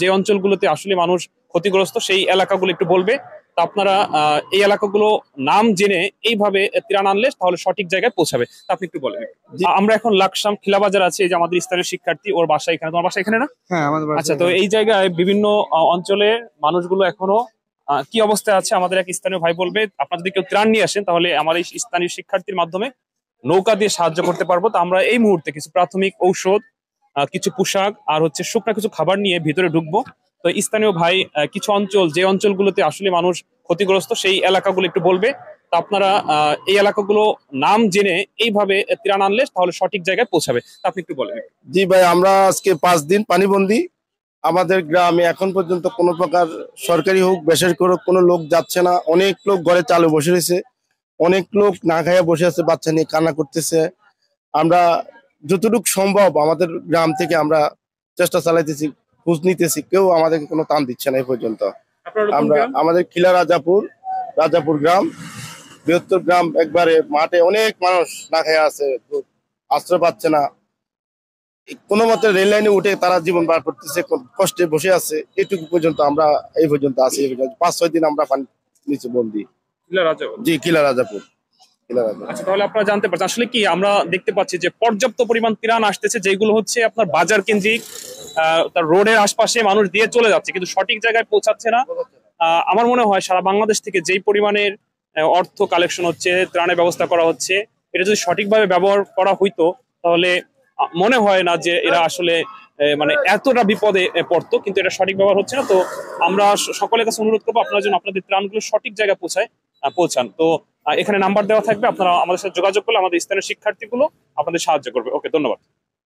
যে অঞ্চলগুলোতে আসলে মানুষ ক্ষতিগ্রস্ত সেই এলাকাগুলো একটু বলবে। তা আপনারা এই এলাকাগুলো নাম জেনে এইভাবে ত্রাণ আনলে তাহলে সঠিক জায়গায় পৌঁছাবে। তা আপনি একটু বলেন। আমরা এখন লাকসাম খিলাবাজার আছে, এই যে আমাদের স্থানীয় শিক্ষার্থী, ওর বাসা এখানে। তোমার বাসা এখানে না? হ্যাঁ, আমাদের বাসা আচ্ছা, তো এখানে। এই জায়গায় বিভিন্ন অঞ্চলে মানুষগুলো এখনো কি অবস্থায় আছে আমাদের এক স্থানীয় ভাই বলবে। আপনারা যদি কেউ ত্রাণ নিয়ে আসেন তাহলে আমার এই স্থানীয় শিক্ষার্থীর মাধ্যমে নৌকা দিয়ে সাহায্য করতে পারবো। তো আমরা এই মুহূর্তে কিছু প্রাথমিক ঔষধ, কিছু পোশাক আর হচ্ছে শুকনা কিছু খাবার নিয়ে ভিতরে ঢুকবো। তো স্থানীয় ভাই কিছু অঞ্চল, যে অঞ্চলগুলোতে আসলে মানুষ ক্ষতিগ্রস্ত সেই এলাকাগুলো একটু বলবে। তো আপনারা এই এলাকাগুলো নাম জেনে এইভাবে ত্রাণ আনলে তাহলে সঠিক জায়গায় পৌঁছাবে। তা আপনি একটু বলেন। জি ভাই, আমরা আজকে 5 দিন পানিবন্দী। আমাদের গ্রামে এখন পর্যন্ত কোনো প্রকার সরকারি হোক বেসরকারি হোক কোনো লোক যাচ্ছে না। অনেক লোক ঘরে চালে বসে রয়েছে, অনেক লোক না খাইয়া বসে আছে, বাচ্চা নিয়ে কান্না করতেছে। আমরা যতটুকু সম্ভব আমাদের গ্রাম থেকে আমরা চেষ্টা চালাইতেছি, খোঁজ নিতেছি, কেউ আমাদেরকে কোনো টান দিচ্ছে না এই পর্যন্ত। আমরা আমাদের কিলা রাজাপুর গ্রাম, বৃহত্তর গ্রাম, একবারে মাঠে অনেক মানুষ না খাইয়া আছে, আশ্রয় পাচ্ছে না। কোনো মতে রেল লাইনে উঠে তারা জীবন বার করতেছে, কষ্টে বসে আছে। এটুকু পর্যন্ত আমরা এই পর্যন্ত আছি। 5-6 দিন আমরা পানি নিচে বন্দি। জি, কিলা রাজাপুর। আচ্ছা, তাহলে আপনারা জানতে পারছেন আসলে কি আমরা দেখতে পাচ্ছি যে পর্যাপ্ত পরিমাণ ত্রাণ আসতেছে, যেগুলো হচ্ছে আপনার বাজার কেন্দ্রিক, তার রোডের আশপাশে মানুষ দিয়ে চলে যাচ্ছে, কিন্তু সঠিক জায়গায় পৌঁছাচ্ছে না। আমার মনে হয় সারা বাংলাদেশ থেকে যেই পরিমাণের অর্থ কালেকশন হচ্ছে, ত্রাণের ব্যবস্থা করা হচ্ছে, এটা যদি সঠিকভাবে ব্যবহার করা হইতো তাহলে মনে হয় না যে এরা আসলে মানে এতটা বিপদে পড়তো, কিন্তু এটা সঠিক ব্যবহার হচ্ছে না। তো আমরা সকলের কাছে অনুরোধ করবো আপনারা যেন আপনাদের ত্রাণগুলো সঠিক জায়গায় পৌঁছান। তো এখানে নাম্বার দেওয়া থাকবে, আপনারা আমাদের সাথে যোগাযোগ করলে আমাদের স্থানীয় শিক্ষার্থীগুলো আপনাদের সাহায্য করবে। ওকে, ধন্যবাদ।